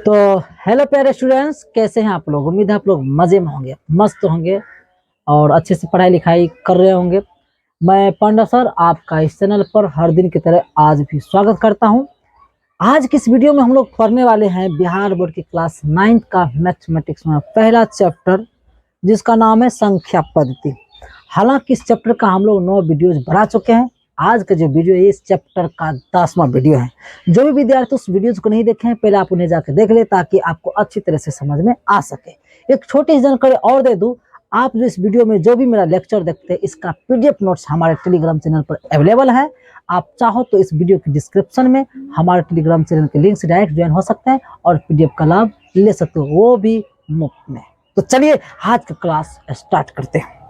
तो हेलो प्यारे स्टूडेंट्स, कैसे हैं आप लोग। उम्मीद है आप लोग मजे में होंगे, मस्त होंगे और अच्छे से पढ़ाई लिखाई कर रहे होंगे। मैं पांडा सर आपका इस चैनल पर हर दिन की तरह आज भी स्वागत करता हूं। आज की इस वीडियो में हम लोग पढ़ने वाले हैं बिहार बोर्ड की क्लास 9th का मैथमेटिक्स में पहला चैप्टर, जिसका नाम है संख्या पद्धति। हालांकि इस चैप्टर का हम लोग 9 वीडियोज बना चुके हैं। आज का जो वीडियो है इस चैप्टर का 10वां वीडियो है। जो भी विद्यार्थी उस वीडियोज को नहीं देखे हैं, पहले आप उन्हें जाकर देख ले ताकि आपको अच्छी तरह से समझ में आ सके। एक छोटी सी जानकारी और दे दूं, आप जो इस वीडियो में जो भी मेरा लेक्चर देखते हैं, इसका पीडीएफ नोट्स हमारे टेलीग्राम चैनल पर अवेलेबल है। आप चाहो तो इस वीडियो की डिस्क्रिप्शन में हमारे टेलीग्राम चैनल के लिंक से डायरेक्ट ज्वाइन हो सकते हैं और पीडीएफ का लाभ ले सकते हो, वो भी मुफ्त में। तो चलिए आज की क्लास स्टार्ट करते हैं।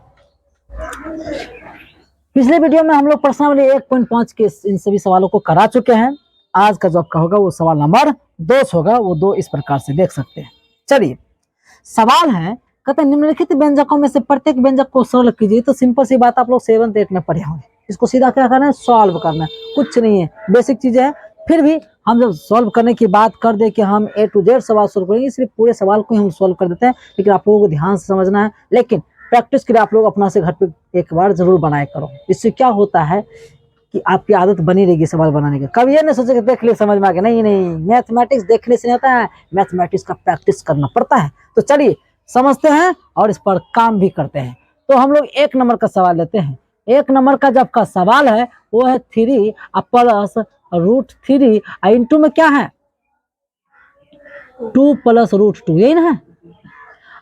पिछले वीडियो में हम लोग प्रश्नावली 1.5 के इन सभी सवालों को करा चुके हैं। आज का जो आपका होगा वो सवाल नंबर 2 होगा। वो 2 इस प्रकार से देख सकते हैं। चलिए सवाल है, कहते हैं निम्नलिखित व्यंजकों में से प्रत्येक व्यंजक को सरल कीजिए। तो सिंपल सी बात, आप लोग 7th 8th में पढ़े होंगे। इसको सीधा क्या करना है, सॉल्व करना है, कुछ नहीं है, बेसिक चीजें हैं। फिर भी हम जब सॉल्व करने की बात कर दे कि हम A to Z सवाल सॉल्व करेंगे, इसलिए पूरे सवाल को हम सॉल्व कर देते हैं। लेकिन आप लोगों को ध्यान से समझना है। लेकिन प्रैक्टिस के लिए आप लोग अपना से घर पे एक बार जरूर बनाया करो। इससे क्या होता है कि आपकी आदत बनी रहेगी सवाल बनाने की। कभी ये नहीं सोचे कि देख ले समझ में आ गया। नहीं नहीं, मैथमेटिक्स देखने से नहीं होता है, मैथमेटिक्स का प्रैक्टिस करना पड़ता है। तो चलिए समझते हैं और इस पर काम भी करते हैं। तो हम लोग 1 नंबर का सवाल लेते हैं। 1 नंबर का जब का सवाल है वो है 3 प्लस √3 इंटू में क्या है 2 प्लस √2, यही ना है।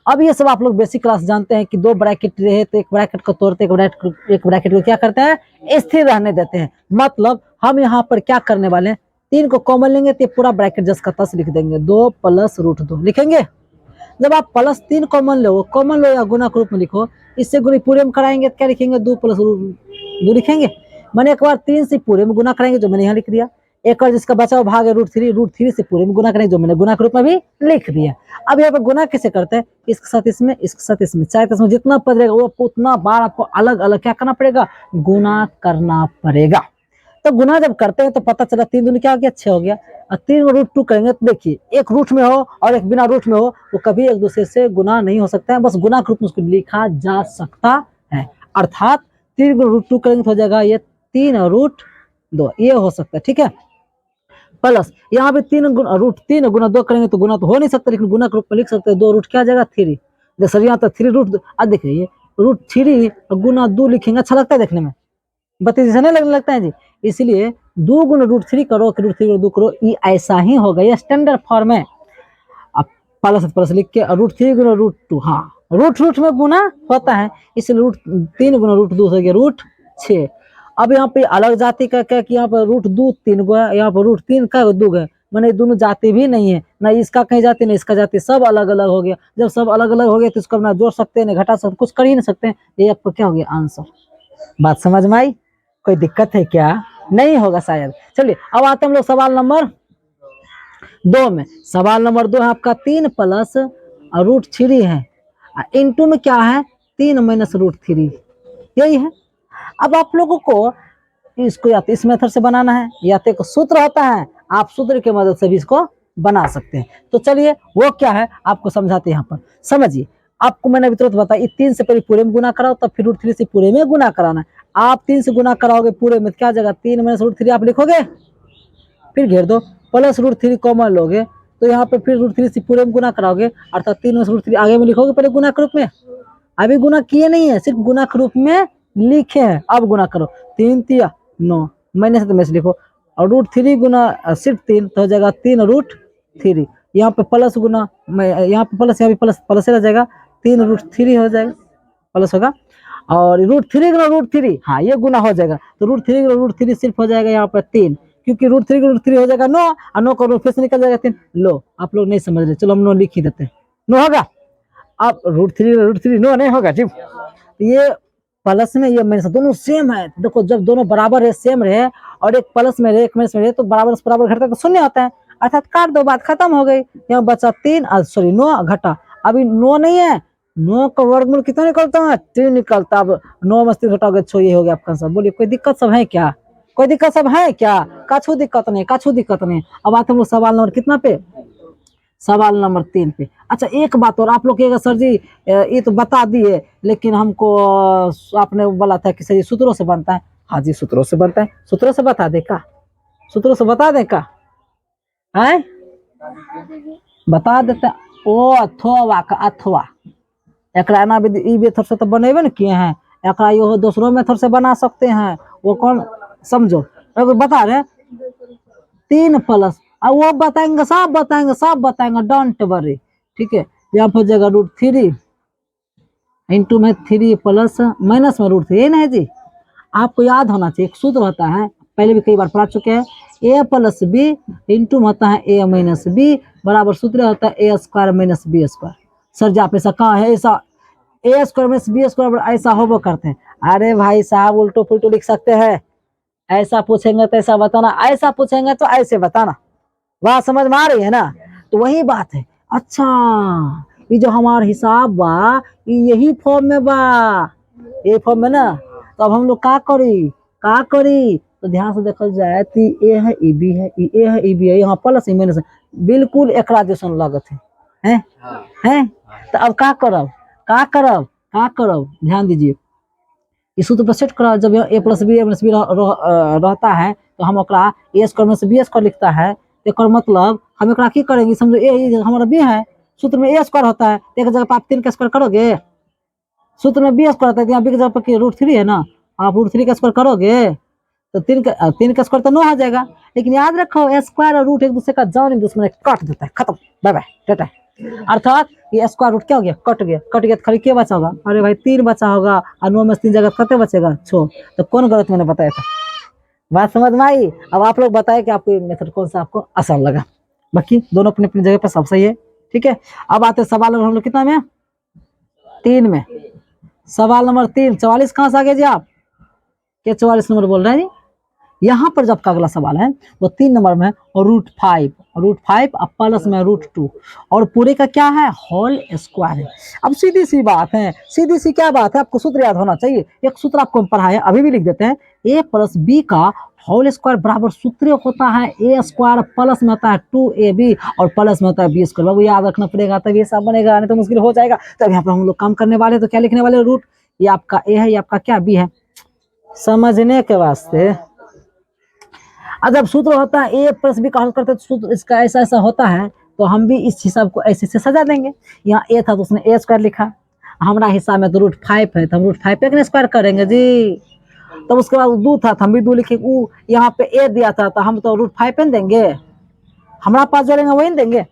अब ये सब आप लोग बेसिक क्लास जानते हैं कि 2 ब्रैकेट रहे तो एक ब्रैकेट को तोड़ते, एक ब्रैकेट को क्या करते हैं, स्थिर रहने देते हैं। मतलब हम यहाँ पर क्या करने वाले हैं, 3 को कॉमन लेंगे तो पूरा ब्रैकेट जस का तस लिख देंगे, 2 प्लस √2 लिखेंगे। जब आप +3 कॉमन लो या गुना के रूप में लिखो, इससे गुना पूरे में कराएंगे तो क्या लिखेंगे, 2 प्लस √2 लिखेंगे। मैंने एक बार 3 से पूरे में गुना कराएंगे, जो मैंने यहाँ लिख दिया। एक और जिसका बचा हुआ भाग है √3 से पूरे में गुना करेंगे, जो मैंने गुना के रूप में भी लिख दिया। अब यहाँ पे गुना कैसे करते हैं, इसके साथ इसमें, इसके साथ इसमें, चाहे इसमें जितना पद रहेगा वो उतना बार आपको अलग अलग क्या करना पड़ेगा, गुना करना पड़ेगा। तो गुना जब करते हैं तो पता चला 3 दूनी क्या हो गया, 6 हो गया। और 3 √2 करेंगे तो देखिए, एक रूट में हो और एक बिना रूट में हो, वो कभी एक दूसरे से गुना नहीं हो सकता है, बस गुना के रूप में उसको लिखा जा सकता है। अर्थात 3 √2 करेंगे तो हो जाएगा ये 3 √2, ये हो सकता है, ठीक है। प्लस यहाँ पे 3 गुना 2 करेंगे तो गुना तो हो नहीं सकता, लेकिन गुना के रूप में लिख सकते हैं। 2 रूट क्या आ जाएगा, 3। देख सर यहाँ तक 3 √2, अब देखिए √3 गुना 2 लिखेंगे, अच्छा लगता है देखने में, बत्तीस जैसा नहीं लगने लगता है जी। इसलिए 2 गुना √3 करो कि √3 2 करो, ये ऐसा ही होगा, ये स्टैंडर्ड फॉर्म है। अब प्लस लिख के √3 गुना √2, हाँ रूट में गुना होता है, इसलिए √3 गुना √2 हो गया √6। अब यहाँ पे अलग जाति का क्या कि यहाँ पर √2 3 गो है, यहाँ पर √3 का 2 है, मैंने दोनों जाति भी नहीं है, ना इसका कहीं जाति ना इसका जाति, सब अलग अलग हो गया। जब सब अलग अलग हो गया तो इसको ना जोड़ सकते हैं ना घटा सकते, कुछ कर ही नहीं सकते हैं। ये आपको क्या हो गया, आंसर। बात समझ में आई, कोई दिक्कत है क्या, नहीं होगा शायद। चलिए अब आते हैं हम लोग सवाल नंबर 2 में। सवाल नंबर 2 है आपका 3 प्लस √3 है, इंटू में क्या है 3 माइनस √3, यही है। अब आप लोगों को इसको या तो इस मेथड से बनाना है या तो एक सूत्र होता है, आप सूत्र की मदद से भी इसको बना सकते हैं। तो चलिए वो क्या है आपको समझाते हैं। यहाँ पर समझिए, आपको मैंने अभी तुरंत बताया, 3 से पहले पूरे में गुना कराओ, तब फिर √3 से पूरे में गुना कराना है। आप 3 से गुना कराओगे पूरे में, क्या जगह 3 माइनस √3 आप लिखोगे, फिर घेर दो, प्लस √3 कॉमन लोगे तो यहाँ पे फिर √3 से पूरे में गुना कराओगे, अर्थात 3 माइनस √3 आगे में लिखोगे पहले गुना के रूप में। अभी गुना किए नहीं है, सिर्फ गुना के रूप में लिखे हैं। अब गुना करो, 3 3 9 माइनस तो में से लिखो, और √3 गुना सिर्फ 3 तो हो जाएगा 3 √3। यहाँ पे प्लस गुना, यहाँ पे प्लस, यहाँ पे प्लस रह जाएगा, 3 √3 हो जाएगा, प्लस होगा। और √3 गुना √3, हाँ ये गुना हो जाएगा, तो √3 गुना √3 सिर्फ हो जाएगा यहाँ पर 3, क्योंकि √3 गुना √3 हो जाएगा 9, और 9 का फिर से निकल जाएगा 3। लो आप लोग नहीं समझ रहे, चलो हम 9 लिख ही देते हैं, 9 होगा। अब √3 9 नहीं होगा जी। ये प्लस में ये माइनस दोनों सेम है। देखो जब दोनों बराबर है, सेम रहे, और एक प्लस में रहे एक माइनस में रहे, तो बराबर से बराबर घटता है तो शून्य होता है, अर्थात काट दो, बात खत्म हो गई। यहाँ बचा 3, सॉरी 9 घटा, अभी 9 नहीं है, 9 का वर्गमूल कितना निकलता है, 3 निकलता। अब 9 में 3 घटाओगे 6, ये हो गया आपका आंसर। बोलिए कोई दिक्कत सब है क्या, कोई दिक्कत सब है क्या, काछू दिक्कत नहीं, काछू दिक्कत नहीं। अब आते हम लोग सवाल नंबर कितना पे, सवाल नंबर 3 पे। अच्छा एक बात और, आप लोग कहेगा सर जी ये तो बता दिए, लेकिन हमको आपने बोला था कि सर ये सूत्रों से बनता है। हाँ जी सूत्रों से बनता है, सूत्रों से बता दे का, सूत्रों से बता दे का है, बता देते। ओ अथवा का अथवा, एकरा एना ई मेथड से तो बनेबे न किए हैं, एकरा यो दूसरों मेथड से बना सकते हैं। वो कौन समझो, अगर बता रहे 3 प्लस, अब वो बताएंगे, सब बताएंगे, सब बताएंगे, डोंट वरी। ठीक है, यहाँ पर जगह √3 इंटू में 3 प्लस माइनस में √3, ये नहीं जी, आपको याद होना चाहिए। एक सूत्र होता है, पहले भी कई बार पढ़ा चुके हैं, a प्लस बी इंटू में होता है a माइनस बी बराबर सूत्र होता है a square minus B square. Sir ji आप ऐसा कहाँ है, ऐसा a square minus B square ऐसा होबो करते हैं। अरे भाई साहब उल्टो पुल्टो लिख सकते हैं, ऐसा पूछेंगे तो ऐसा बताना, ऐसा पूछेंगे तो ऐसे बताना। बात समझ में आ रही है ना, तो वही बात है। अच्छा ये जो हमारा हिसाब बा यही फॉर्म में बा, ये फॉर्म में ना, तो अब हम लोग का करी, तो ध्यान से देखल जाए तो ए है ई बी है, ए है ई बी है, यहाँ प्लस ई माइनस बिल्कुल एकरा जैसन लगत है, हैं? तो अब का करब, ध्यान दीजिए। इस सूत्र पर सेट करा, जब a प्लस बी रहता है तो हम ओकरा a स्क्वायर में से b स्क्वायर लिखता है। एक मतलब हम एकरा की करेंगे, समझो a हमारा b है, सूत्र में a स्क्वायर होता है, एक जगह पर आप 3 का स्क्वायर करोगे, सूत्र में b स्क्वायर होता है, यहाँ b की जगह पर √3 है ना, आप √3 का स्क्वायर करोगे तो 3 का स्क्वायर तो 9 आ जाएगा। लेकिन याद रखो स्क्वायर और रूट एक दूसरे का जान दुश्मन काट देता है, खत्म, बाय बाय टाटा। अर्थात ये स्क्वायर रूट क्या हो गया, कट गया तो खाली क्या बचा होगा, अरे भाई 3 बचा होगा, और 9 में 3 जगह कितने बचेगा 6। तो कौन गलत मैंने बताया था, बात समझ में आई। अब आप लोग बताए कि आपको मेथड कौन सा आपको आसान लगा, बाकी दोनों अपनी अपनी जगह पर सब सही है। ठीक है, अब आते सवाल हम लोग कितना में, 3 में। सवाल नंबर 3, 44 कहाँ से आ गए जी आप, क्या 44 नंबर बोल रहे हैं जी। यहाँ पर जब का अगला सवाल है वो 3 नंबर में √5 अब प्लस में √2 और पूरे का क्या है होल स्क्वायर है। अब सीधी सी बात है, सीधी सी क्या बात है, आपको सूत्र याद होना चाहिए। एक सूत्र आपको हम पढ़ाए अभी भी लिख देते हैं, a प्लस बी का होल स्क्वायर बराबर सूत्र होता है a स्क्वायर प्लस में होता है 2ab और प्लस में होता है b स्क्वायर। बाबू याद रखना पड़ेगा तब ये सब बनेगा, नहीं तो मुश्किल हो जाएगा। तब यहाँ पर हम लोग काम करने वाले तो क्या लिखने वाले, रूट, ये आपका a है, ये आपका क्या b है, समझने के वास्ते। जब सूत्र होता है a प्लस बी का हल करते हैं तो सूत्र इसका ऐसा ऐसा होता है, तो हम भी इस हिसाब को ऐसे से सजा देंगे। यहाँ a था तो उसने a स्क्वायर लिखा, हमारा हिसाब में तो √5 है तो हम √5 पे कितने स्क्वायर करेंगे जी। तब उसके बाद 2 था तो हम भी 2 लिखे, यहाँ पे a दिया था तो हम तो √5 पे देंगे, हमारा पास जो रहेंगे वही देंगे,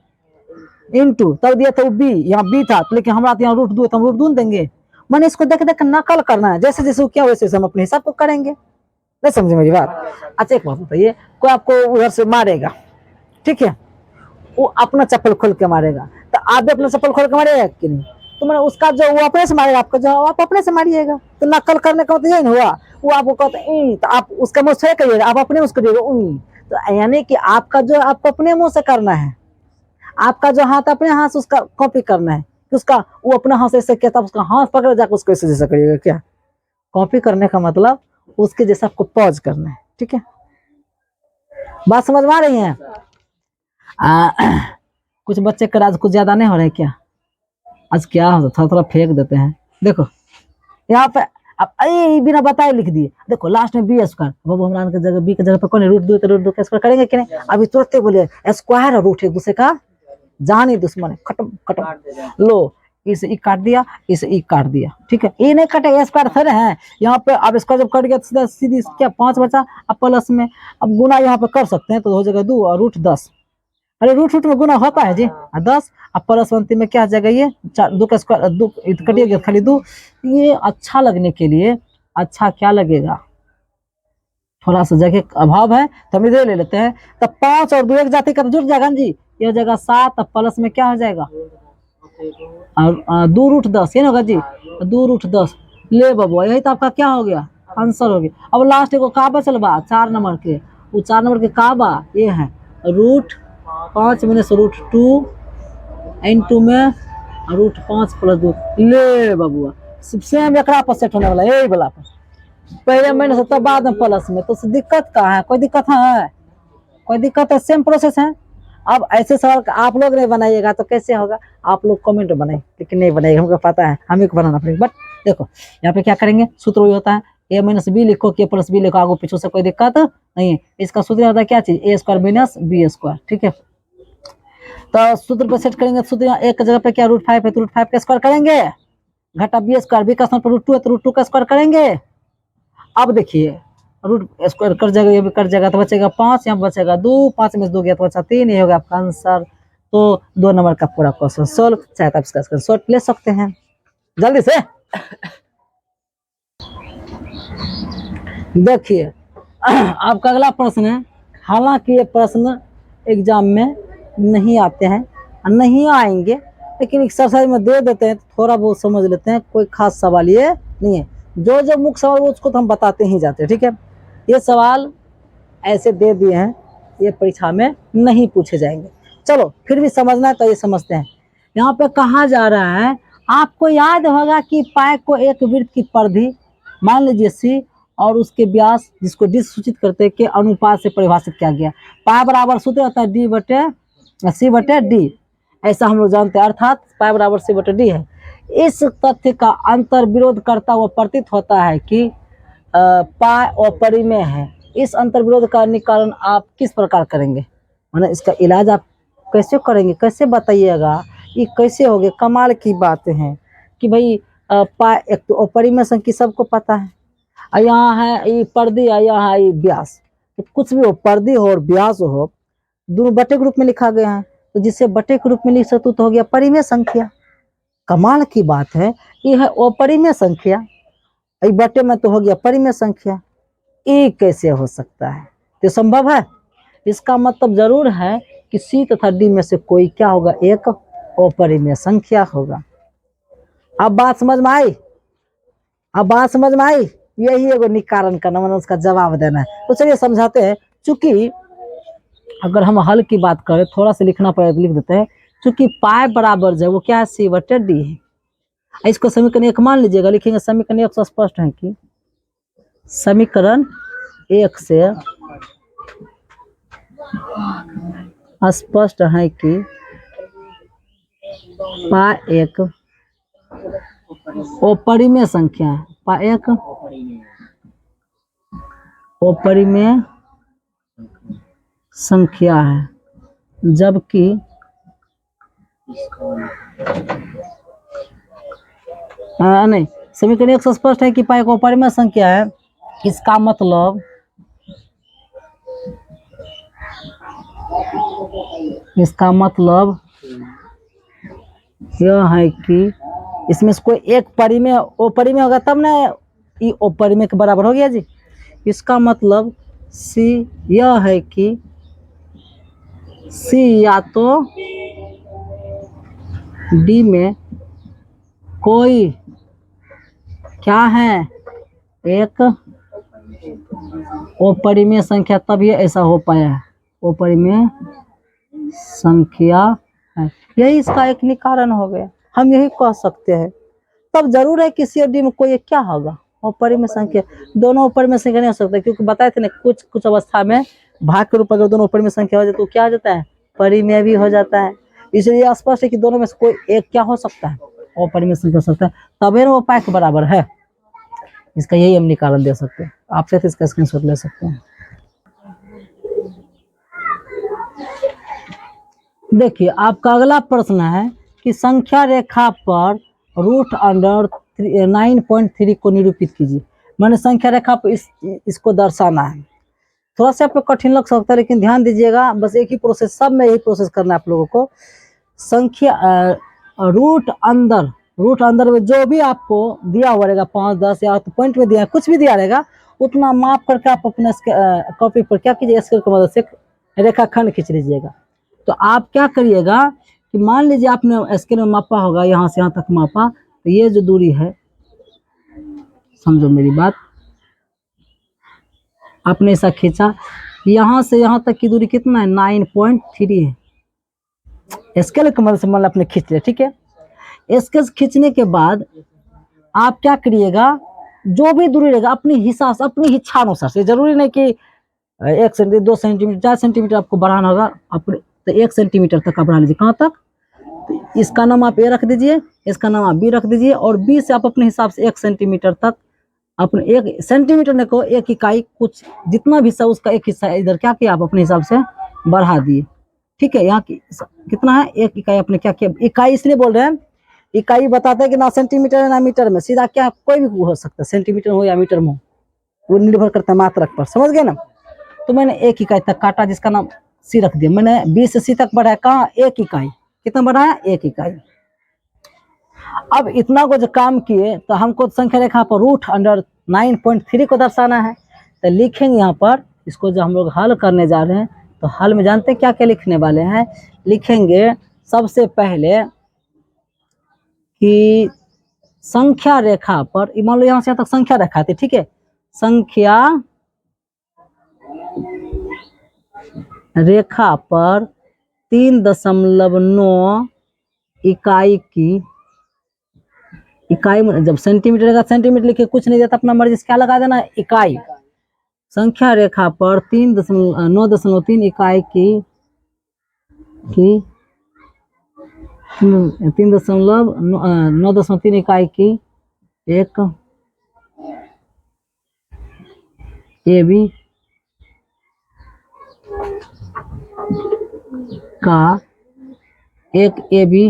इंटू तब दिया था b, यहाँ b था तो लेकिन हमारा यहाँ √2 तो हम √2 देंगे। मैंने इसको देख देख नकल करना है, जैसे जैसे क्या वैसे हम अपने हिसाब को करेंगे, नहीं समझे मेरी बात। अच्छा एक बात बताइए, कोई आपको उधर से मारेगा, ठीक है, वो अपना चप्पल खोल के मारेगा, तो आप भी अपना चप्पल खोल के मारिएगा कि नहीं, तो मैंने उसका जो वो अपने से मारेगा, आपका जो आप अपने से मारिएगा। तो नकल करने का मतलब यही नहीं हुआ, वो आपको कहते तो आप उसका मुंह से करिएगा, आप अपने मुंह से करिएगा। तो यानी कि आपका जो आपको अपने मुंह से करना है, आपका जो हाथ अपने हाथ से उसका कॉपी करना है, उसका वो अपना हाथ ऐसे किया था, उसका हाथ पकड़ जाकर उसको ऐसे जैसा करिएगा। क्या कॉपी करने का मतलब, उसके जैसा आपको पॉज करना है। ठीक है, बात समझ में आ रही है। कुछ बच्चे का आज कुछ ज्यादा नहीं हो रहे क्या, आज क्या हो थोड़ा थोड़ा फेंक देते हैं। देखो यहाँ पे अब बिना बताए लिख दिए, देखो लास्ट में बी स्क्वायर, बाबू हमरा के जगह बी के जगह पे कौन है √2 तो √2 का स्क्वायर करेंगे कि नहीं। अभी तुरंत बोले स्क्वायर और रूट एक दूसरे का जान ही दुश्मन है, खत्म खत्म। लो इसे ई काट दिया, इसे ई काट दिया, ठीक है, ये नहीं कटे स्क्वायर थोड़े हैं यहाँ पे। अब स्क्वायर जब कट गया तो सीधी क्या 5 बचा, अब प्लस में अब गुना यहाँ पे कर सकते हैं तो हो जाएगा 2 और √10। अरे रूट में गुना होता है जी 10, अब प्लस अंतिम में क्या आ जाएगा, ये 2 का स्क्वायर 2 कटिएगा खाली 2। ये अच्छा लगने के लिए, अच्छा क्या लगेगा, थोड़ा सा जगह अभाव है तो हम इधर ले लेते हैं। तब 5 और 2 एक जाति का जुड़ जाएगा जी, ये जगह 7, अब प्लस में क्या हो जाएगा 2√10, ये ना होगा जी 2√10। ले बाबू यही तो आपका क्या हो गया, आंसर हो गया। अब लास्ट को का बचल बा 4 नंबर के, वो 4 नंबर के का बा ये है √5 माइनस √2 इंटू में √5 + 2। ले बाबू सेम एकरा पर सेट होने वाला यही वाला पर, पहले माइनस होता बाद में प्लस में, तो दिक्कत कहाँ है, कोई दिक्कत है, कोई दिक्कत है, सेम प्रोसेस है। अब ऐसे सवाल आप लोग नहीं बनाइएगा तो कैसे होगा, आप लोग कमेंट बनाए, लेकिन नहीं बनाइएगा, हमको पता है हमें को बनाना पड़ेगा। बट देखो यहाँ पे क्या करेंगे, सूत्र वही होता है ए माइनस बी लिखो, के प्लस बी लिखो, आगे पीछे से कोई दिक्कत नहीं है। इसका सूत्र होता है क्या चीज, ए स्क्वायर माइनस बी स्क्वायर, ठीक है। तो सूत्र पे सेट करेंगे, सूत्र यहाँ एक जगह पे क्या √5 है तो √5 का स्क्वायर करेंगे, घटा बी स्क्वायर, बी का स्थान पर √2 है तो √2 का स्क्वायर करेंगे। अब देखिए रूट स्क्वायर कर जाएगा, ये भी कर जाएगा तो बचेगा 5, यहाँ बचेगा 2, 5 में से 2 गया तो बचा 3, ये होगा आपका आंसर। तो 2 नंबर का पूरा क्वेश्चन सोल्व, चाहे आप इसका शॉर्ट ले सकते हैं जल्दी से। देखिए आपका अगला प्रश्न है, हालांकि ये प्रश्न एग्जाम में नहीं आते हैं, नहीं आएंगे, लेकिन एक्सरसाइज में दे देते हैं तो थोड़ा बहुत समझ लेते हैं, कोई खास सवाल ये नहीं है। जो जो मुख्य सवाल उसको तो हम बताते ही जाते हैं, ठीक है। ये सवाल ऐसे दे दिए हैं, ये परीक्षा में नहीं पूछे जाएंगे। चलो फिर भी समझना है तो ये समझते हैं। यहाँ पे कहा जा रहा है, आपको याद होगा कि पाई को एक वृत्त की परिधि मान लीजिए सी और उसके व्यास जिसको डी सूचित करते हैं के अनुपात से परिभाषित किया गया। पाई बराबर सूत्र होता है डी/सी/डी, ऐसा हम लोग जानते हैं, अर्थात पाई बराबर सी/डी है। इस तथ्य का अंतर विरोध करता हुआ प्रतीत होता है कि पाई अपरिमेय है। इस अंतर विरोध का निकारण आप किस प्रकार करेंगे, माने इसका इलाज आप कैसे करेंगे, कैसे बताइएगा, ये कैसे होगे। कमाल की बात है कि भाई पाई एक तो अपरिमेय संख्या सबको पता है, यहाँ है ये पर्दी, यहाँ है ये व्यास, तो कुछ भी हो पर्दी हो और व्यास हो, दोनों बटे के रूप में लिखा गया है, तो जिससे बटे के रूप में लिख सकते तो हो गया परिमेय संख्या। कमाल की बात है, ये है अपरिमेय संख्या, ये बटे में तो हो गया परिमेय संख्या, ये कैसे हो सकता है, तो संभव है। इसका मतलब जरूर है कि सी तथा डी में से कोई क्या होगा, एक अपरिमेय संख्या होगा। अब बात समझ में आई, अब बात समझ में आई, यही एगो निकारण करना, मतलब उसका जवाब देना है। तो चलिए समझाते हैं। चूंकि अगर हम हल की बात करें, थोड़ा सा लिखना पड़ेगा तो लिख देते हैं। चूंकि पाई बराबर जो है वो क्या है, सी/डी है। इसको समीकरण 1 मान लीजिएगा, लिखेंगे समीकरण 1 से स्पष्ट है कि समीकरण 1 से स्पष्ट है कि पाई एक अपरिमेय संख्या है, पाई एक अपरिमेय संख्या है, जबकि नहीं, समीकरण 1 से स्पष्ट है कि पाई को अपरिमेय संख्या है। इसका मतलब यह है कि इसमें से कोई एक परिमेय अपरिमेय होगा तब ना ये अपरिमेय के बराबर हो गया जी। इसका मतलब सी यह है कि सी या तो डी में कोई क्या है, एक अपरिमेय संख्या, तब ये ऐसा हो पाया है, अपरिमेय संख्या है। यही इसका एक निकारण हो गया, हम यही कह सकते हैं। तब जरूर है कि सी और डी में कोई एक क्या होगा, अपरिमेय संख्या। दोनों अपरिमेय संख्या नहीं हो सकता, क्योंकि बताए थे ना कुछ अवस्था में भाग के रूप में अगर दोनों अपरिमेय संख्या हो जाए तो क्या हो जाता है, परिमेय भी हो जाता है। इसलिए स्पष्ट है कि दोनों में से कोई एक क्या हो सकता है, अपरिमेय संख्या हो सकता है, तभी वो पाई के बराबर है। इसका यही हम निकारण दे सकते हैं, आपसे इसका स्क्रीनशॉट ले सकते हैं। देखिए आपका अगला प्रश्न है कि संख्या रेखा पर √9.3 को निरूपित कीजिए। मैंने संख्या रेखा पर इसको दर्शाना है। थोड़ा सा आपको कठिन लग सकता है, लेकिन ध्यान दीजिएगा, बस एक ही प्रोसेस, सब में यही प्रोसेस करना है आप लोगों को। संख्या रूट अंदर में जो भी आपको दिया हुआ रहेगा, 5, 10 या तो पॉइंट में दिया है, कुछ भी दिया रहेगा, उतना माप करके आप अपने कॉपी पर क्या कीजिए, स्केल की मदद से रेखाखंड खींच लीजिएगा। तो आप क्या करिएगा कि मान लीजिए आपने स्केल में मापा होगा, यहाँ से यहाँ तक मापा, तो ये जो दूरी है, समझो मेरी बात, आपने ऐसा खींचा, यहाँ से यहाँ तक की दूरी कितना है, 9.3 है। स्केल की मदद से मान आपने खींच लिया, ठीक है। स्केल खींचने के बाद आप क्या करिएगा, जो भी दूरी रहेगा अपनी हिसाब से, अपनी इच्छा अनुसार से, जरूरी नहीं कि 1 सेंटीमीटर, 2 सेंटीमीटर, 4 सेंटीमीटर आपको बढ़ाना होगा, अपने तो 1 सेंटीमीटर तक आप बढ़ा लीजिए। कहाँ तक? तो इसका नाम आप ए रख दीजिए, इसका नाम आप बी रख दीजिए, और बी से आप अपने हिसाब से 1 सेंटीमीटर तक, अपने 1 सेंटीमीटर ने को 1 इकाई, कुछ जितना भी सा उसका 1 हिस्सा इधर क्या किया आप अपने हिसाब से बढ़ा दिए। ठीक है, यहाँ कितना है 1 इकाई आपने क्या किया, इकाई इसलिए बोल रहे हैं, इकाई बताते हैं कि ना सेंटीमीटर है ना मीटर में, सीधा क्या कोई भी हो सकता है, सेंटीमीटर हो या मीटर में हो, वो निर्भर करता है मात्रक पर, समझ गए ना। तो मैंने 1 इकाई तक काटा जिसका नाम सी रख दिया, मैंने बी से सी तक बढ़ाया, कहाँ 1 इकाई, कितना बढ़ाया 1 इकाई। अब इतना को जो काम किए तो हमको संख्या रेखा पर √9.3 को दर्शाना है, तो लिखेंगे यहाँ पर इसको, जो हम लोग हल करने जा रहे हैं, तो हल में जानते हैं क्या क्या लिखने वाले हैं। लिखेंगे सबसे पहले कि संख्या रेखा पर, मान लो यहाँ से यहाँ तक संख्या रेखा थी, ठीक है, संख्या रेखा पर 3.9 इकाई की, इकाई जब सेंटीमीटर का सेंटीमीटर लिखे कुछ नहीं देता, अपना मर्जी से क्या लगा देना इकाई। संख्या रेखा पर 9.3 इकाई की 3.9.3 इकाई की एक ए बी का एक ए बी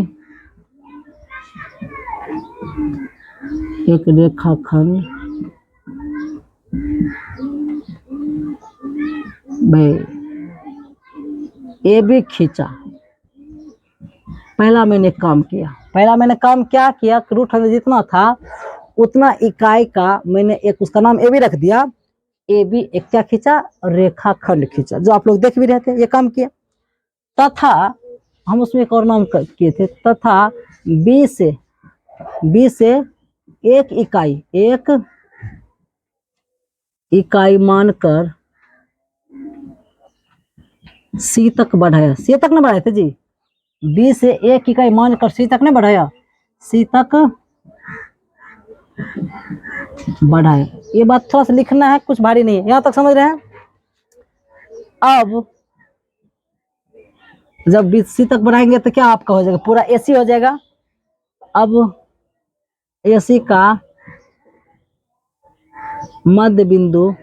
एक रेखाखंड ए बी खींचा। पहला मैंने काम किया कि रूट जितना था उतना इकाई का मैंने एक उसका नाम ए बी रख दिया, ए बी एक क्या खींचा, रेखाखंड खींचा, जो आप लोग देख भी रहे थे, ये काम किया। तथा हम उसमें एक और नाम किए थे, तथा बी से एक इकाई मानकर सी तक बढ़ाया, सी तक नहीं बढ़ाए थे जी, बी से 1 इकाई मानकर सी तक नहीं बढ़ाया, सी तक बढ़ाया। ये बात थोड़ा सा लिखना है, कुछ भारी नहीं है, यहां तक समझ रहे हैं। अब जब बी सी तक बढ़ाएंगे तो क्या आपका हो जाएगा, पूरा एसी हो जाएगा। अब एसी का मध्य बिंदु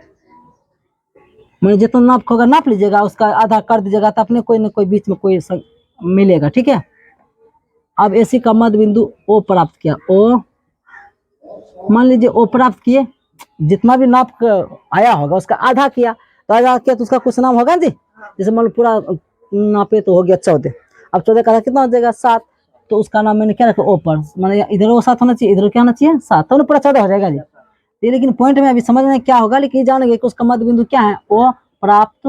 मैंने जितना नाप होगा नाप लीजिएगा, उसका आधा कर दीजिएगा, तो अपने कोई न कोई बीच में कोई मिलेगा, ठीक है। अब एसी का मध्य बिंदु ओ प्राप्त किया, ओ मान लीजिए ओ प्राप्त किए, जितना भी नाप आया होगा उसका आधा किया, तो आधा किया तो उसका कुछ नाम होगा जी, जैसे मान लो पूरा नापे तो हो गया 14, अब 14 का कितना हो जाएगा 7, तो उसका नाम मैंने क्या रखा ओ पर, मैंने इधर वो 7 होना चाहिए, इधर क्या होना चाहिए 7, तो पूरा 14 हो जाएगा जी। ये लेकिन पॉइंट में अभी समझ में क्या होगा, लेकिन जानेंगे कि उसका मध्य बिंदु क्या है, ओ प्राप्त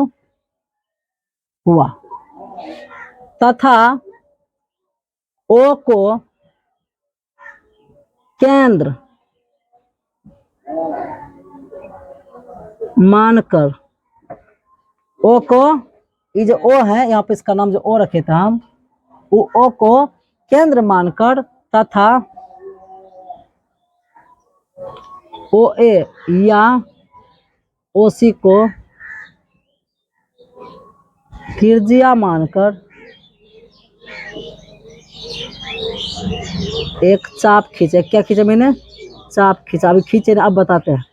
हुआ, तथा ओ को केंद्र मानकर, ओ को, ये जो ओ है यहाँ पे इसका नाम जो ओ रखे थे हम, वो ओ को केंद्र मानकर, तथा ओ ए या ओ सी को त्रिज्या मानकर एक चाप खींचे, क्या खींचे मैंने, चाप खींचा। अभी खींचे अब बताते हैं।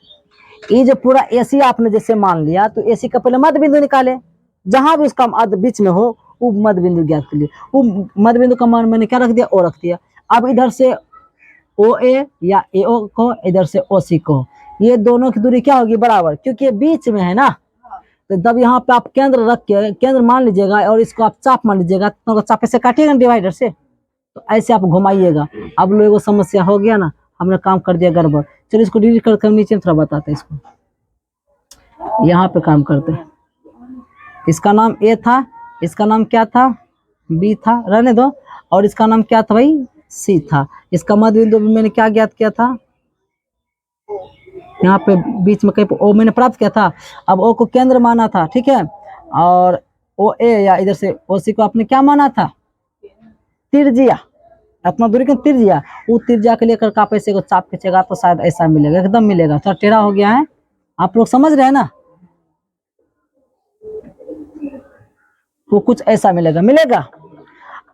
ये जो पूरा एसी आपने जैसे मान लिया, तो एसी का पहले मध्य बिंदु निकाले, जहां भी उसका बीच में हो वो मध्य बिंदु ज्ञात कर लिए, वो मध्य बिंदु का मान मैंने क्या रख दिया, ओ रख दिया। अब इधर से ओ ए या ए ओ को, इधर से ओ सी को, ये दोनों की दूरी क्या होगी, बराबर, क्योंकि ये बीच में है ना, तो तब यहाँ पे आप केंद्र रख के केंद्र मान लीजिएगा, और इसको आप चाप मान लीजिएगा, तो चापे से काटिएगा डिवाइडर से, तो ऐसे आप घुमाइएगा। अब लोगों को समस्या हो गया ना, हमने काम कर दिया गड़बड़। चलिए इसको डिलीट करके नीचे में थोड़ा बताते हैं, इसको यहाँ पे काम करते हैं। इसका नाम ए था, इसका नाम क्या था, बी था, रहने दो, और इसका नाम क्या था भाई, सी था। इसका मध्य बिंदु भी मैंने क्या ज्ञात किया था, यहाँ पे बीच में कहीं ओ मैंने प्राप्त किया था। अब ओ को केंद्र माना था, ठीक है, और ओ ए या इधर से ओ सी को आपने क्या माना था, त्रिज्या, अपना दूरी की त्रिज्या, वो त्रिज्या के लेकर आप ऐसे को चाप खींचेगा तो शायद ऐसा मिलेगा, एकदम मिलेगा। थोड़ा टेढ़ा हो गया है, आप लोग समझ रहे हैं ना। वो कुछ ऐसा मिलेगा, मिलेगा।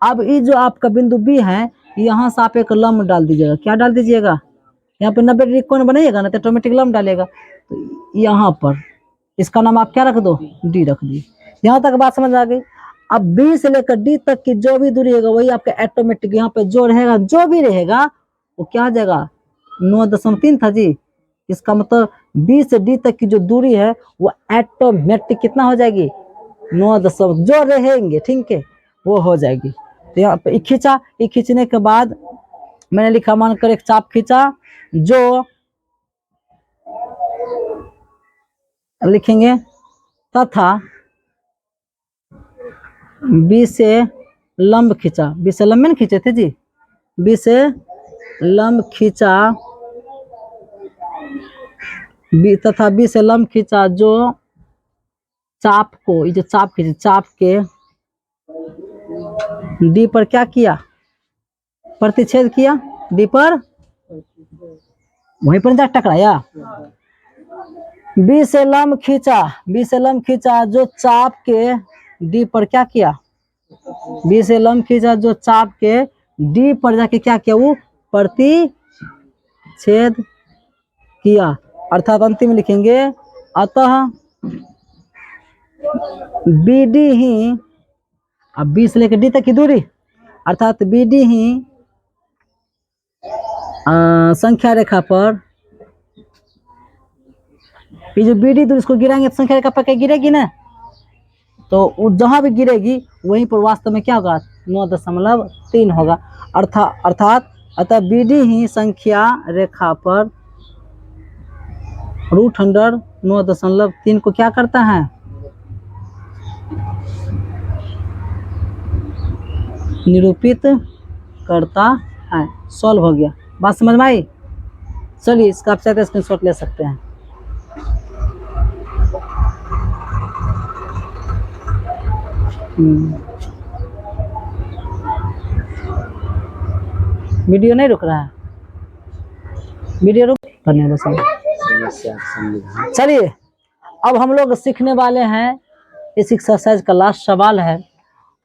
अब ये जो आपका बिंदु बी है, यहाँ से आप एक लंब डाल दीजिएगा। क्या डाल दीजिएगा? यहाँ पे 90 डिग्री कोण बनाइएगा ना, तो ऑटोमेटिक लंब डालेगा। तो यहाँ पर इसका नाम आप क्या रख दो? डी रख दिए। यहाँ तक बात समझ आ गई। अब बी से लेकर डी तक की जो भी दूरी रहेगा वही आपका ऑटोमेटिक यहाँ पे जो रहेगा, जो भी रहेगा वो क्या आ जाएगा? 9.3 था जी। इसका मतलब बी से डी तक की जो दूरी है वो ऑटोमेटिक कितना हो जाएगी? 9 जो रहेंगे, ठीक है, वो हो जाएगी। तो यहाँ पे खींचा, ये खींचने के बाद मैंने लिखा, मानकर एक चाप खींचा जो लिखेंगे तथा बी से लंब खींचा। बी से लंब में खींचे थे जी, बी से लंब खींचा, बी तथा बी से लंब खींचा जो चाप को, ये जो चाप खींचे, चाप के डी पर क्या किया? प्रतिच्छेद किया। डी पर वहीं पर जा टकराया। बी से लंब खींचा, बी से लंब खींचा जो चाप के डी पर क्या किया? बी से लंब खींचा जो चाप के डी पर जाके क्या किया? वो प्रतिच्छेद किया। अर्थात अंतिम में लिखेंगे अतः बी डी ही, अब बी से लेकर डी तक की दूरी, अर्थात बी डी ही संख्या रेखा पर, ये जो बी डी दूरी इसको गिराएंगे तो संख्या रेखा पर क्या गिरेगी ना, तो जहां भी गिरेगी वहीं पर वास्तव में क्या होगा? 9.3 होगा। अर्थात अतः बी डी ही संख्या रेखा पर √100 9.3 को क्या करता है? निरूपित करता है। सॉल्व हो गया। बात समझ में आई? चलिए इसका आप चाहते स्क्रीनशॉट ले सकते हैं। वीडियो नहीं रुक रहा है, वीडियो रुक करने बस। चलिए अब हम लोग सीखने वाले हैं, इस एक्सरसाइज का लास्ट सवाल है,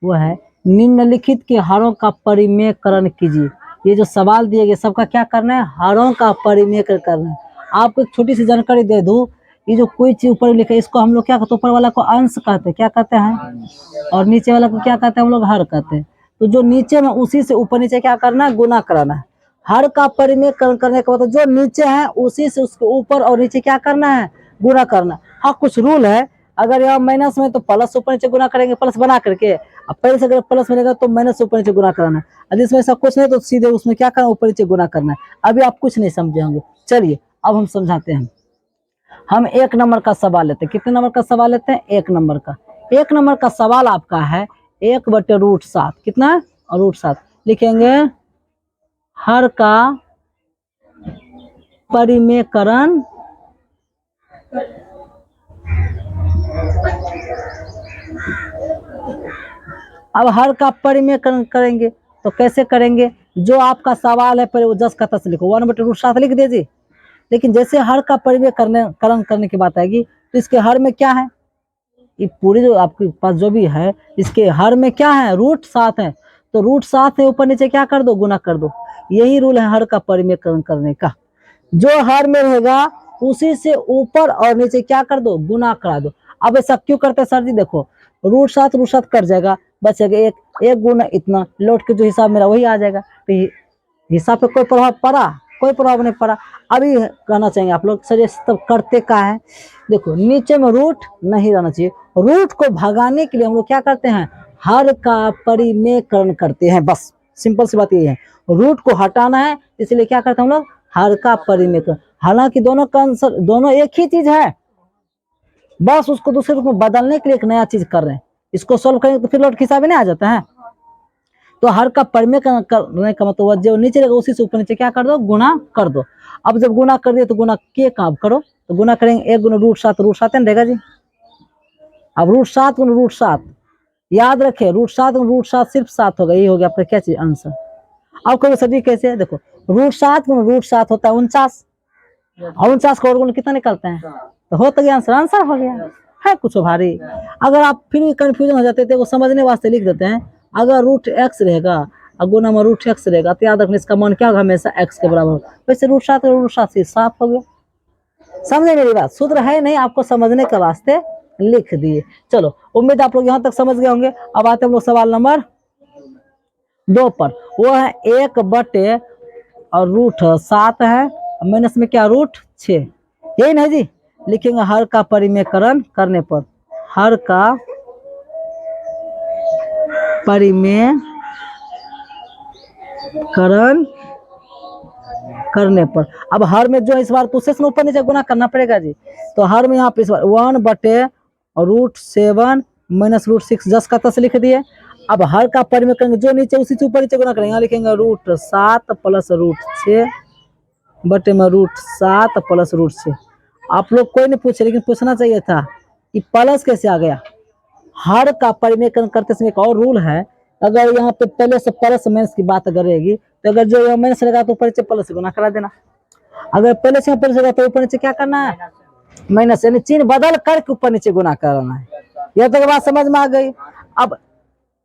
वो है निम्नलिखित के हरों का परिमेयकरण कीजिए। ये जो सवाल दिए गए सबका क्या करना है? हरों का परिमेयकरण करना है। आपको एक छोटी सी जानकारी दे दूं, ये जो कोई चीज ऊपर लिखा है इसको हम लोग क्या कहते हैं? ऊपर वाला को अंश कहते हैं, क्या कहते हैं? और नीचे वाला को क्या कहते हैं? हम लोग हर कहते हैं। तो जो नीचे में उसी से ऊपर नीचे क्या करना है? गुना कराना है। हर का परिमेयकरण करने के बाद जो नीचे है उसी से उसके ऊपर और नीचे क्या करना है? गुना करना। हाँ कुछ रूल है, अगर यहाँ माइनस में तो प्लस ऊपर नीचे गुना करेंगे, प्लस बना करके। अब पहले से अगर प्लस मिलेगा तो माइनस ऊपर नीचे गुना कराना है। अब इसमें ऐसा कुछ नहीं तो सीधे उसमें क्या करना? ऊपर नीचे गुना करना है। अभी आप कुछ नहीं समझे होंगे। चलिए अब हम समझाते हैं। हम 1 नंबर का सवाल लेते हैं। कितने नंबर का सवाल लेते हैं? 1 नंबर का। 1 नंबर का सवाल आपका है 1/√7। कितना? √7 लिखेंगे। हर का परिमेयकरण अब हर का परिमेयकरण करेंगे तो कैसे करेंगे? जो आपका सवाल है पहले वो 10 का 10 लिखो, 1/√7 लिख दीजिए। लेकिन जैसे हर का परिमेयकरण करने की बात आएगी तो इसके हर में क्या है? ये पूरी जो आपके पास जो भी है इसके हर में क्या है? √7 है। तो √7 है, ऊपर नीचे क्या कर दो? गुना कर दो। यही रूल है हर का परिमेयकरण करने का। जो हर में रहेगा उसी से ऊपर और नीचे क्या कर दो? गुना करा दो। अब ऐसा क्यों करते हैं सर जी? देखो √7 कट जाएगा, बचेगा एक गुना इतना, लौट के जो हिसाब मेरा वही आ जाएगा। तो हिसाब पे कोई प्रभाव पड़ा? कोई प्रभाव नहीं पड़ा। अभी कहना चाहेंगे आप लोग सर ये सब करते का है? देखो नीचे में रूट नहीं रहना चाहिए। रूट को भगाने के लिए हम लोग क्या करते हैं? हर का परिमेयकरण करते हैं। बस सिंपल सी बात ये है, रूट को हटाना है इसलिए क्या करते हैं हम लोग? हर का परिमेयकरण। हालांकि दोनों का आंसर दोनों एक ही चीज है, बस उसको दूसरे रूप में बदलने के लिए एक नया चीज कर रहे हैं। इसको सोल्व करेंगे तो फिर लौट के हिसाब नहीं आ जाता है। तो हर का परिमेयकरण करने का मतलब जो नीचे रहेगा उसी से ऊपर नीचे क्या कर दो? गुना कर दो। अब जब गुना कर दिए तो गुना के काम करो, तो गुना करेंगे 1 गुना √7 √7 रहेगा जी। अब √7 गुना √7 याद रखे, √7 गुना √7 सिर्फ 7 होगा। यही हो गया आपका क्या चीज? आंसर। अब कभी सर जी कैसे है? देखो √7 गुना √7 होता है 49, और 49 का और गुना कितना निकलते हैं? तो हो तो गया आंसर, आंसर हो गया है कुछ भारी। अगर आप फिर भी कंफ्यूजन हो जाते थे वो समझने वास्ते लिख देते हैं, अगर रूट एक्स रहेगा और गुना में रूट एक्स रहेगा तो याद रखना इसका मान क्या होगा, हमेशा एक्स के बराबर। वैसे रूट 7 साफ हो गया। समझे मेरी बात, सूत्र है नहीं, आपको समझने के वास्ते लिख दिए। चलो उम्मीद आप लोग यहाँ तक समझ गए होंगे। अब आते हैं हम लोग सवाल नंबर 2 पर। वो है 1/, और रूट 7 है, माइनस में क्या रूट 6, यही ना जी। लिखेंगे हर का परिमेयकरण करने पर, हर का परिमेयकरण करने पर। अब हर में जो इस बार तो शेष ऊपर नीचे गुना करना पड़ेगा जी। तो हर में यहाँ पे इस बार 1/√7 माइनस रूट 6 10 का 10 लिख दिए। अब हर का परिमेय करेंगे, जो नीचे उसी से ऊपर नीचे गुना करेंगे। यहाँ लिखेंगे रूट 7 प्लस रूट 6 बटे में रूट 7 प्लस रूट 6। आप लोग कोई नहीं पूछे, लेकिन पूछना चाहिए था कि प्लस कैसे आ गया। हर का परिमेयकरण करते समय एक और रूल है, अगर यहाँ पे पहले से प्लस माइनस की बात अगर रहेगी तो अगर जो यहाँ माइनस रहेगा तो ऊपर नीचे प्लस से गुना करा देना। अगर पहले से प्लस रहेगा तो ऊपर नीचे क्या करना है, माइनस, यानी चिन्ह बदल करके ऊपर नीचे गुना करना है। यह तक बात समझ में आ गई।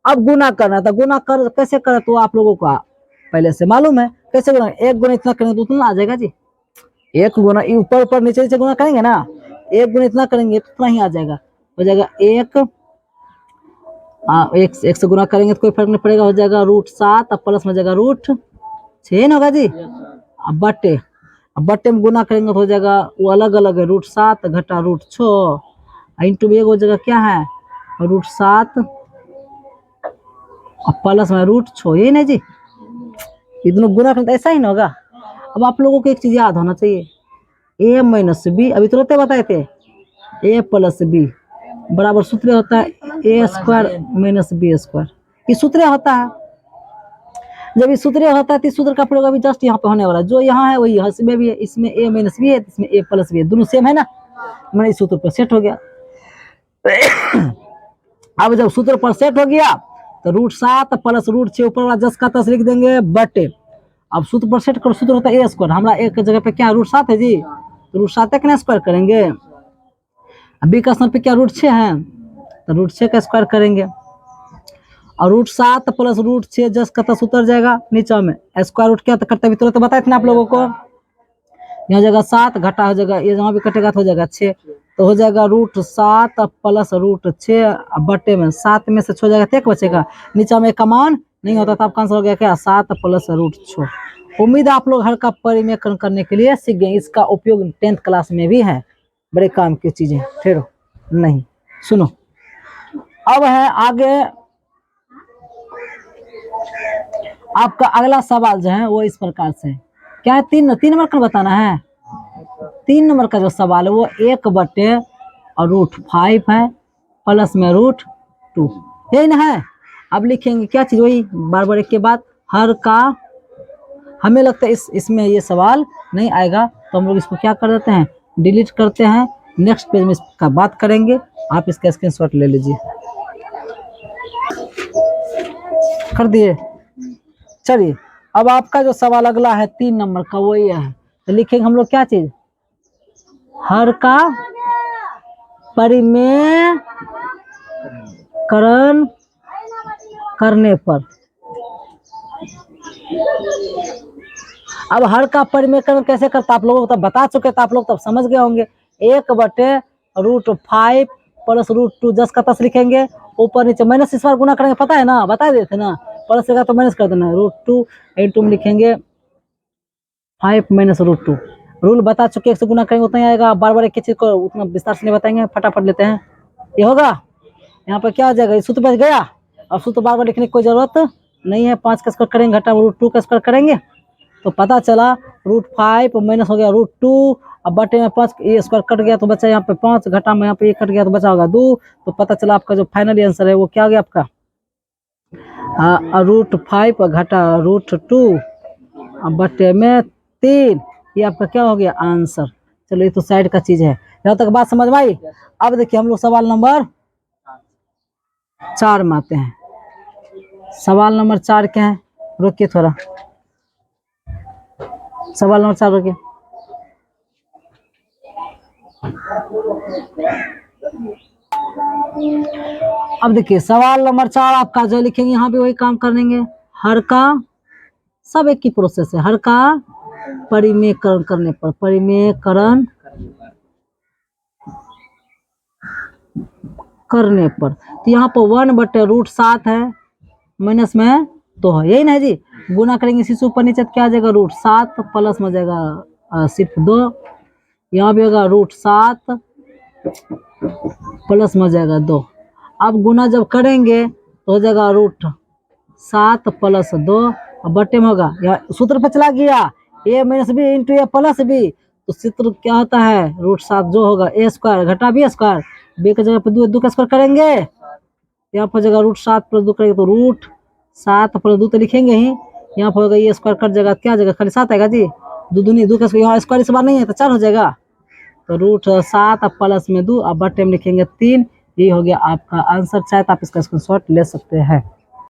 अब गुना करना था, गुना कर कैसे करे तो आप लोगों को पहले से मालूम है कैसे गुना। एक गुना इतना करेंगे तो उतना आ जाएगा जी। एक गुना ऊपर ऊपर नीचे नीचे गुना करेंगे ना, एक गुना इतना करेंगे तो उतना ही आ जाएगा। हो जाएगा एक से गुना करेंगे तो कोई फर्क नहीं पड़ेगा, हो जाएगा रूट 7 प्लस में जाएगा रूट 6 होगा जी। अब बट्टे में गुना करेंगे तो हो जाएगा वो अलग अलग है, रूट 7 घटा रूट 6 इंटू में हो जाएगा क्या है रूट 7 और प्लस में रूट 6, यही नहीं जी। ये दोनों गुना करेंगे तो ऐसा ही ना होगा। अब आप लोगों को एक चीज याद होना चाहिए, a माइनस बी, अभी तुरंत बताए थे, a प्लस बी बराबर सूत्र होता है a² माइनस b²। ये सूत्र होता है। जब ये सूत्र होता है तो सूत्र का प्रयोग अभी जस्ट यहाँ पे होने वाला है। जो यहाँ है वही इसमें भी है, इसमें a माइनस बी है, इसमें a प्लस बी है, दोनों सेम है ना, मैंने इस सूत्र पर सेट हो गया। अब जब सूत्र पर सेट हो गया तो रूट 7 प्लस रूट 6 ऊपर वाला 10 का 10 लिख देंगे बटे। अब सूत्र पर सेट करो, सूत्र होता है a², हमारा एक जगह पे क्या रूट 7 है जी, तो रूट 7 का स्क्वायर करेंगे। बी का स्थान पे क्या रूट 6 है तो रूट 6 का स्क्वायर करेंगे। और रूट 7 प्लस रूट 6 10 का 10 उतर जाएगा नीचे में, स्क्वायर रूट क्या करता है तो बताए थे ना आप लोगों को। यहाँ जगह 7 घटा हो जाएगा, ये जहाँ भी कटेगा तो हो जाएगा 6, तो हो जाएगा रूट 7 प्लस रूट 6 बटे में 7 में से 6 जाएगा तो 1 बचेगा, नीचे में कमान नहीं होता था। आपका आंसर हो गया क्या 7 प्लस रूट 6। उम्मीद है आप लोग हर का परिमेयकरण करने के लिए सीख गए। इसका उपयोग 10th क्लास में भी है, बड़े काम की चीजें। फिर नहीं सुनो, अब है आगे आपका अगला सवाल जो है वो इस प्रकार से क्या है, 3 नंबर का बताना है। 3 नंबर का जो सवाल है वो 1/, और रूट 5 है प्लस में रूट 2, यही ना है। अब लिखेंगे क्या चीज, वही बार बार एक के बाद हर का। हमें लगता है इसमें ये सवाल नहीं आएगा तो हम लोग इसको क्या कर देते हैं, डिलीट करते हैं। नेक्स्ट पेज में इसका बात करेंगे, आप इसका स्क्रीनशॉट ले लीजिए। कर दिए। चलिए अब आपका जो सवाल अगला है 3 नंबर का वो ये है, तो लिखेंगे हम लोग क्या चीज, हर का परिमेयकरण करने पर। अब हर का परिमेयकरण कैसे करता आप लोगों को तब बता चुके थे, आप लोग तब समझ गए होंगे। 1/√5 प्लस रूट 2 10 का 10 लिखेंगे, ऊपर नीचे माइनस इस बार गुना करेंगे, पता है ना, बता देते ना, प्लस रहेगा तो माइनस कर देना। रूट 2 में लिखेंगे 5 माइनस रूट 2। रूल बता चुके, 1 से गुना करेंगे उतना ही आएगा। बार बार एक चीज को उतना विस्तार से नहीं बताएंगे, फटाफट लेते हैं। ये होगा यहाँ पर क्या हो जाएगा, सूत्र बच गया। अब सूत्र बार बार लिखने की कोई जरूरत नहीं है। 5 का स्क्वायर करेंगे घटा रूट 2 का स्क्वायर करेंगे तो पता चला रूट 5 माइनस हो गया रूट 2, अब बटे में 5 ये स्क्वायर कट गया तो बचा यहाँ पे 5, घटा में यहाँ पे ये कट गया तो बचा होगा 2। तो पता चला आपका जो फाइनल आंसर है वो क्या हो गया आपका रूट 5 घटा रूट 2 बटे में 3, ये आपका क्या हो गया आंसर। चलो ये तो साइड का चीज है, यहाँ तक बात समझ में आई। अब देखिए हम लोग सवाल नंबर 4 में आते हैं। सवाल नंबर 4 क्या है, रोकिए थोड़ा, सवाल नंबर 4 रोकिए। अब देखिए सवाल नंबर 4 आपका जो लिखेंगे यहाँ भी वही काम करेंगे। हर का सब एक ही प्रोसेस है। हर का परिमेयकरण करने पर, परिमेयकरण करने पर, तो यहाँ पर 1/√7 है, माइनस में तो है, यही ना जी। गुना करेंगे इसी से ऊपर नीचे तो क्या आ जाएगा √7 प्लस में जाएगा सिर्फ 2, यहाँ भी होगा √7 प्लस में जाएगा 2। अब गुना जब करेंगे तो हो जाएगा √7 प्लस 2 और बट्टे में होगा, यहाँ सूत्र पे चला गया a minus B into A plus B, तो सूत्र क्या होता है √7 जो होगा a स्क्वायर घटा b स्क्वायर, b की जगह पे 2 का स्क्वायर करेंगे, यहाँ पर जगह √7 प्लस 2 करेंगे तो √7 प्लस 2 तो लिखेंगे ही, यहाँ पर होगा ये स्क्वायर कट जाएगा, क्या जगह खाली 7 आएगा जी, 2 दूनी 2 का स्क्वायर, यहाँ स्क्वायर इस बार नहीं है तो 4 हो जाएगा, तो √7 प्लस में 2 अब बट्टे में लिखेंगे 3। ये हो गया आपका आंसर। चाहे तो आप इसका स्क्रीनशॉट ले सकते हैं।